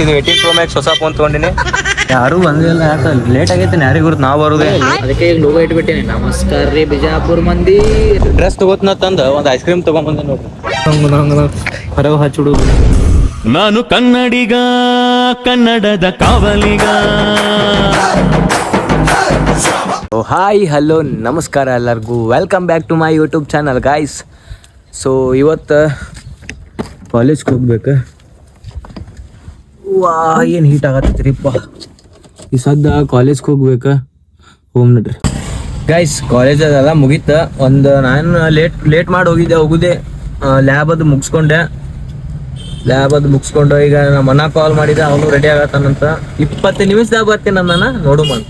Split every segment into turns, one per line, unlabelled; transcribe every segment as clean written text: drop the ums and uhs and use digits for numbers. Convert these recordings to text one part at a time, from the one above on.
ಇದು 18 Pro Max ಹೊಸ phone ತೊಗೊಂಡಿನಿ. ಯಾರು ಬಂದಿಲ್ಲ, ಯಾಕೆ ಲೇಟ್ ಆಗೈತೆ ಯಾರಿಗೆ ಗುರುತು ನಾವು ಬರೋದೇ.
ಅದಕ್ಕೆ ಈಗ ಲೋಗೋ ಇಟ್ಬಿಟ್ಟೇನೆ, ನಮಸ್ಕಾರ ರೀ ಬಿಜಾಪುರ ಮಂದಿ.
ಡ್ರೆಸ್ ತಗೋತ್ನ ತಂದ ಒಂದು ಐಸ್ ಕ್ರೀಮ್ ತಗೊಂಡ್ಬಂದೆ ನೋಡ್ರಿ. ಹೊರಗೆ ಹಚ್ಚಿಡು.
ನಾನು ಕನ್ನಡಿಗ, ಕನ್ನಡದ ಕಾವಲಿಗ.
ಹಾಯ್ ಹಲೋ ನಮಸ್ಕಾರ ಎಲ್ಲರಿಗೂ, welcome back to my YouTube channel guys. So ಇವತ್ತು ಕಾಲೇಜ್ಗೆ ಹೋಗ್ಬೇಕು. ವಾ ಏನು ಹೀಟ್ ಆಗತ್ತೈತ್ರಿಪ್ಪ. ಈ ಸದ್ದ ಕಾಲೇಜ್ಗೆ ಹೋಗ್ಬೇಕು. ಹೋಮ್ ನಡ್ರಿ ಗೈಸ್, ಕಾಲೇಜ್ ಅದೆಲ್ಲ ಮುಗೀತ. ಒಂದು ನಾನು ಲೇಟ್ ಮಾಡಿ ಹೋಗುದೆ. ಲ್ಯಾಬ್ ಅದು ಮುಗಿಸ್ಕೊಂಡೆ. ಈಗ ನಮ್ಮ ಅಣ್ಣ ಕಾಲ್ ಮಾಡಿದೆ, ಅವನು ರೆಡಿ ಆಗತ್ತಾನಂತ. 20 ನಿಮಿಷದಾಗ ಬರ್ತೀನಿ ನನ್ನ ನೋಡು ಅಂತ.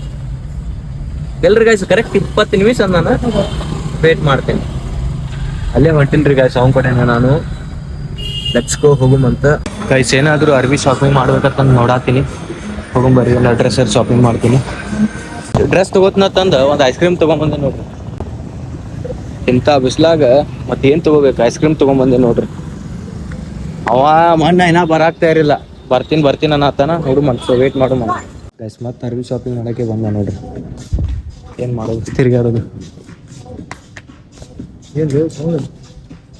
ಎಲ್ರಿ ಗಾಯ್ಸ್ ಕರೆಕ್ಟ್ 20 ನಿಮಿಷ ನಾನು ವೇಟ್ ಮಾಡ್ತೇನೆ. ಅಲ್ಲೇ ಹೊಂಟಿನ್ರಿ ಗಾಯ್ಸ್, ಅವ್ನ ಕೊಟ್ಟೇನೆ ನಾನು. ಲೆಟ್ಸ್ ಗೋ ಹೋಗುಮಂತ ಗೈಸ್. ಏನಾದರೂ ಅರ್ಬಿ ಶಾಪಿಂಗ್ ಮಾಡ್ಬೇಕಂತ ನೋಡಾತೀನಿ. ಹೋಗುಂಬರ್ರಿ, ಎಲ್ಲ ಡ್ರೆಸ್ ಶಾಪಿಂಗ್ ಮಾಡ್ತೀನಿ. ಡ್ರೆಸ್ ತಗೋತ್ನ ತಂದ ಒಂದು ಐಸ್ ಕ್ರೀಮ್ ತೊಗೊಂಬಂದೆ ನೋಡ್ರಿ. ಇಂಥ ಬಿಸ್ಲಾಗ ಮತ್ತೇನು ತೊಗೋಬೇಕು, ಐಸ್ ಕ್ರೀಮ್ ತೊಗೊಂಬಂದೆ ನೋಡ್ರಿ. ಅವ ಮಣ್ಣ ಏನ ಬರಾಕ್ತಾ ಇರಲಿಲ್ಲ. ಬರ್ತೀನಿ ಅನ್ನತ್ತಾನ. ನೋಡು ಮನ್ಸು ವೇಟ್ ಮಾಡು ಮನ ಗೈಸ್. ಮತ್ತೆ ಅರ್ಬಿ ಶಾಪಿಂಗ್ ಮಾಡೋಕ್ಕೆ ಬಂದ ನೋಡ್ರಿ. ಏನು ಮಾಡೋದು, ತಿರ್ಗಾಡೋದು. ಏನು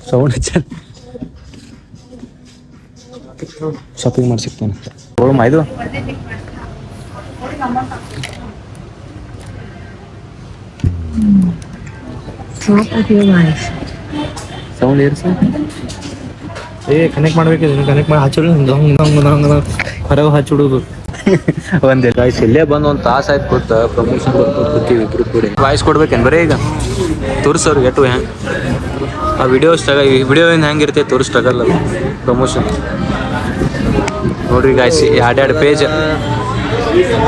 ಸೌಂಡ್ ಶಾಪಿಂಗ್ ಮಾಡಿ ಸಿಗ್ತಾನೆ. ಹೋಗಮ್ಮ ಇದು ಸೌಂಡ್ ಏರ್ಸ. ಕನೆಕ್ಟ್ ಮಾಡ್ಬೇಕಿದೆ, ಕನೆಕ್ಟ್ ಮಾಡಿ ಹಚ್ಚಿಡು. ಹೊರಗೆ ಹಚ್ಚಿಡುದು ಒಂದೇ ಗಾಯ್ಸ್. ಇಲ್ಲೇ ಬಂದು ಒಂದು ತಾಸು ಆಯ್ತು ಗೊತ್ತಾ. ಪ್ರಮೋಷನ್ ಕೂತೀವಿ ಇಬ್ರು ಕೂಡ. ವಾಯ್ಸ್ ಕೊಡ್ಬೇಕೇನು ಬರೀ ಈಗ ತೋರಿಸೋರು ಎಟ್ಟು ಹೆಂಗೆ ಆ ವಿಡಿಯೋಯಿಂದ ಹೆಂಗೆ ಇರ್ತೈತೆ ತೋರಿಸ್ಟಾಗಲ್ಲ ಪ್ರಮೋಷನ್. ನೋಡ್ರಿ ಗಾಯ್ಸ್, ಎರಡು ಪೇಜ್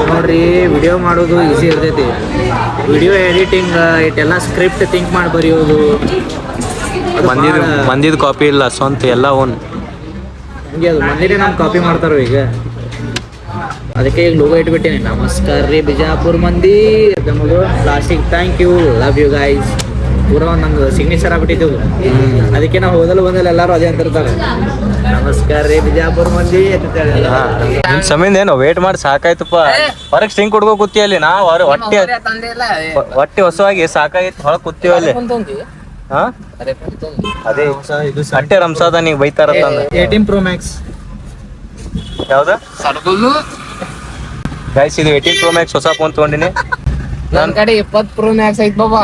ನೋಡ್ರಿ. ವಿಡಿಯೋ ಮಾಡೋದು ಈಸಿ ಇರ್ತೈತಿ. ವಿಡಿಯೋ ಎಡಿಟಿಂಗ್ ಇಟ್ಟೆಲ್ಲ ಸ್ಕ್ರಿಪ್ಟ್ ಥಿಂಕ್ ಮಾಡಿ ಬರೆಯೋದು.
ಮಂದಿದ ಕಾಪಿ ಇಲ್ಲ, ಸ್ವಂತ ಎಲ್ಲ ಓನ್.
ಹಂಗೆ ಅದು ಮಂದಿರೇ ನಮ್ಗೆ ಕಾಪಿ ಮಾಡ್ತಾರೋ ಈಗ. ಅದಕ್ಕೆ ಈಗ ಲೋಗೋ ಇಟ್ಬಿಟ್ಟೇನೆ, ನಮಸ್ಕಾರ ರೀ ಬಿಜಾಪುರ ಮಂದಿ. Plastic thank you, love you guys. ಪೂರ ನಂಗೆ ಸಿಗ್ನೇಚರ್ ಆಗ್ಬಿಟ್ಟಿದ್ದೆವು. ಅದಕ್ಕೆ ನಾವು ಬಂದಲ್ಲ ಎಲ್ಲರೂ ಅದೇ ಅಂತಿರ್ತಾರೆ, ನಮಸ್ಕಾರ ರೀ ಬಿಜಾಪುರ ಮಂದಿ ಅಂತ.
ಸಮಯ ಏನು ವೇಟ್ ಮಾಡಿ ಸಾಕಾಯ್ತಪ್ಪ. ಹೊರಗೆ ಸ್ಟಿಂಗ್ ಕೊಡ್ಕೋ ಕೂತೀವಲ್ಲಿ ನಾವು. ಹೊಟ್ಟೆ ಹೊಸವಾಗಿ ಸಾಕಾಗಿತ್ತು, ಹೊರಗೆ ಕೂತೀವಲ್ಲಿ. ಹಾ ಅದೇ ಅಟ್ಟೆ ರಂಸಾದ ನೀವು ಬೈತಾರ.
18 Pro Max
ಯಾವ್ದ ಗೈಸ್? ಇದು 18 Pro Max ಹೊಸ ಫೋನ್ ತೊಗೊಂಡಿನಿ.
ನನ್ನ ಕಡೆ 20 Pro Max ಐತ್ ಬಾಬಾ.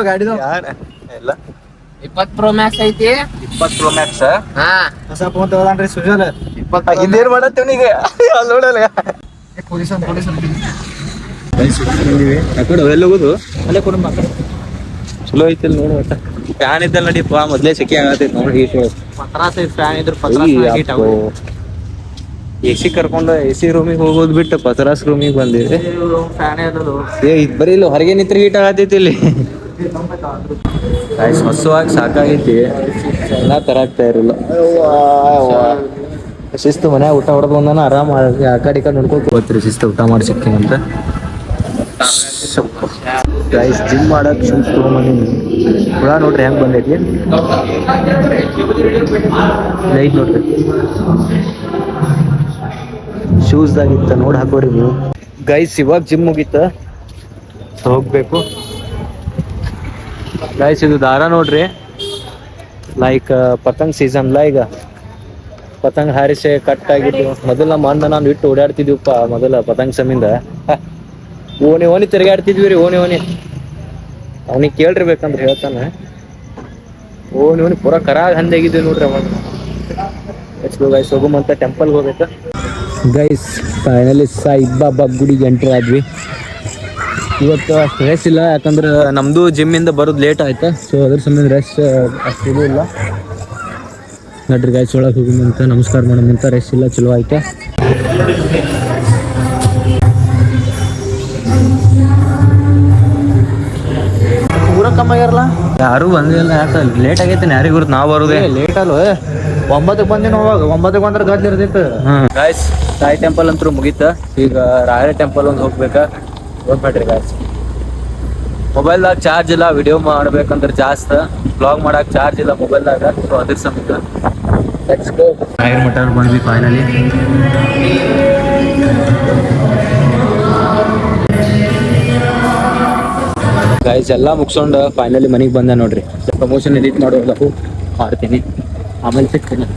ಗಾಡಿದು
ಎಲ್ಲ
20 Pro Max ಐತಿ.
20 Pro Max
ಹಾ,
ಹೊಸ ಫೋನ್ ತಗೋದಾನ್ರಿ ಸುಜಲ್. ಇದೇನ್ ಮಾಡತ್ತೀವಿ ಈಗ ಅಲ್ಲಿ ನೋಡಲ್ಲ. ಅವೆಲ್ಲ ಹೋಗುದು
ಅಲ್ಲೇ ಕೊಡು ಮಕ್ಕಳು.
ಚಲೋ ಐತಿಲ್ ನೋಡು. ಒಟ್ಟ ಫ್ಯಾನ್ ಇದ್ದಲ್ಲ ನಡಿಪ್ಪ, ಮೊದ್ಲೇ ಸೆಕೆ ಆಗತೈತಿ ನೋಡಿ.
ಫ್ಯಾನ್ ಇದ್ರ
AC ಕರ್ಕೊಂಡು AC ರೂಮಿಗೆ ಹೋಗೋದು ಬಿಟ್ಟು ಪತ್ರಾಸ್ ರೂಮಿಗೆ ಬಂದಿದೆ.
ಫ್ಯಾನ್ ಇರೋದು
ಬರೀ ಇಲ್ಲ ಹೊರಗೆ ನಿಂತ್ರೆ ಹೀಟ್ ಆಗತೈತಿ ಇಲ್ಲಿ. ಹೊಸವಾಗಿ ಸಾಕಾಗೈತಿ, ಎಲ್ಲ ತರಾಗ್ತಾ ಇರಲಿಲ್ಲ. ಶಿಸ್ತು ಮನ್ಯಾಗ ಊಟ ಹೊಡೆದು ಬಂದಾನ. ಆರಾಮ ಆ ಕಡೆ ಈ ಕಡೆ ನೋಡ್ಕೊಂಡು ಹೋಗ್ತೀರಿ. ಶಿಸ್ತು ಊಟ ಮಾಡಿ ಸಿಕ್ತೀನಂತ ಗೈಸ್. ಜಿಮ್ ಮಾಡಕ್ ಶೂಸ್ ತೊಗೊಂಬಂದಿನಿ. ಹುಳ ನೋಡ್ರಿ ಹೆಂಗೆ ಬಂದೈತಿ. ಲೈಟ್ ನೋಡ್ರಿ, ಶೂಸ್ದಾಗಿತ್ತ ನೋಡಿ ಹಾಕೋರಿ ನೀವು ಗೈಸ್. ಇವಾಗ ಜಿಮ್ ಮುಗೀತ, ಹೋಗ್ಬೇಕು ಗೈಸ್. ಇದು ದಾರ ನೋಡ್ರಿ, ಲೈಕ್ ಪತಂಗ್ ಸೀಸನ್ಲ ಈಗ. ಪತಂಗ್ ಹಾರಿಸಿ ಕಟ್ ಆಗಿದ್ದು. ಮೊದಲ ನಮ್ಮ ಅಣ್ಣ ನಾನು ಇಟ್ಟು ಓಡಾಡ್ತಿದ್ವಿಪ್ಪ ಮೊದಲ ಪತಂಗ್ ಸಮಿಂದ. ಓಣಿ ತಿರುಗಾಡ್ತಿದ್ವಿ ರೀ. ಓಣಿ ಅವನಿಗೆ ಕೇಳಿರ್ಬೇಕಂದ್ರೆ ಹೇಳ್ತಾನೆ. ಓಣಿ ಪೂರ ಕರಾಗ ಹಂದಾಗಿದ್ವಿ ನೋಡ್ರಿ ಅವಾಗ. ಗೈಸ್ ಹೋಗುಮಂತ ಟೆಂಪಲ್ಗೆ ಹೋಗ್ಬೇಕು ಗೈಸ್. ಫೈನಲಿ ಸಾಯಿಬಾಬಾ ಗುಡಿಗೆ ಎಂಟ್ರಿ ಆದ್ವಿ. ಇವತ್ತು ಅಷ್ಟು ರೆಸ್ ಇಲ್ಲ, ಯಾಕಂದ್ರೆ ನಮ್ಮದು ಜಿಮ್ಮಿಂದ ಬರೋದು ಲೇಟ್ ಆಯ್ತಾ. ಸೊ ಅದ್ರ ಸಂಬಂಧ ರೆಸ್ ಅಷ್ಟು ಇದು ಇಲ್ಲ. ನಡ್ರಿ ಗಾಯ್ಸ್, ಒಳಗೆ ಹೋಗುಮಂತ ನಮಸ್ಕಾರ ಮಾಡೋಮಂತ. ರೆಸ್ ಇಲ್ಲ, ಚಲೋ ಆಯ್ತಾ.
ಪೂರ ಕಮ್ಮಿ ಆಗ್ಯಾರಲ್ಲ,
ಯಾರು ಬಂದಿಲ್ಲ. ಯಾಕೆ ಲೇಟ್ ಆಗೈತೆ ಯಾರಿಗೆ ಗುರುತು ನಾವು ಬರೋದೇ
ಲೇಟ್ ಅಲ್ವ. 9ಕ್ಕೆ ಬಂದಿನ, ಅವಾಗ 9ಕ್ಕೆ ಬಂದ್ರೆ ಗದ್ಲಿ ಇರ್ತೈತೆ.
ಗಾಯ್ಸ್, ಸಾಯಿ ಟೆಂಪಲ್ ಅಂತೂ ಮುಗೀತ. ಈಗ ರಾಯರ ಟೆಂಪಲ್ ಒಂದು ಹೋಗ್ಬೇಕಾ. ಹೋಗ್ಬೇಡ್ರಿ ಗಾಯ್ಸ್. ಮೊಬೈಲ್ದಾಗ ಚಾರ್ಜ್ ಇಲ್ಲ, ವಿಡಿಯೋ ಮಾಡ್ಬೇಕಂದ್ರೆ ಜಾಸ್ತಿ. ಬ್ಲಾಗ್ ಮಾಡಕ್ಕೆ ಚಾರ್ಜ್ ಇಲ್ಲ ಮೊಬೈಲ್ದಾಗ. ಸೊ ಅದ್ರ ಸಮೇತ ಲೆಟ್ಸ್ ಗೋ.
ಟೈರ್ ಮಟರ್ ಬಂದ್ವಿ ಫೈನಲಿ.
ಗೈಸ್ ಎಲ್ಲ ಮುಗಿಸ್ಕೊಂಡು ಫೈನಲಿ ಮನೆಗೆ ಬಂದೆ ನೋಡ್ರಿ. ಪ್ರಮೋಷನ್ ಎಡಿಟ್ ಮಾಡೋದು ಮಾಡ್ತೀನಿ, ಆಮೇಲೆ ಸಿಗ್ತೀನಿ.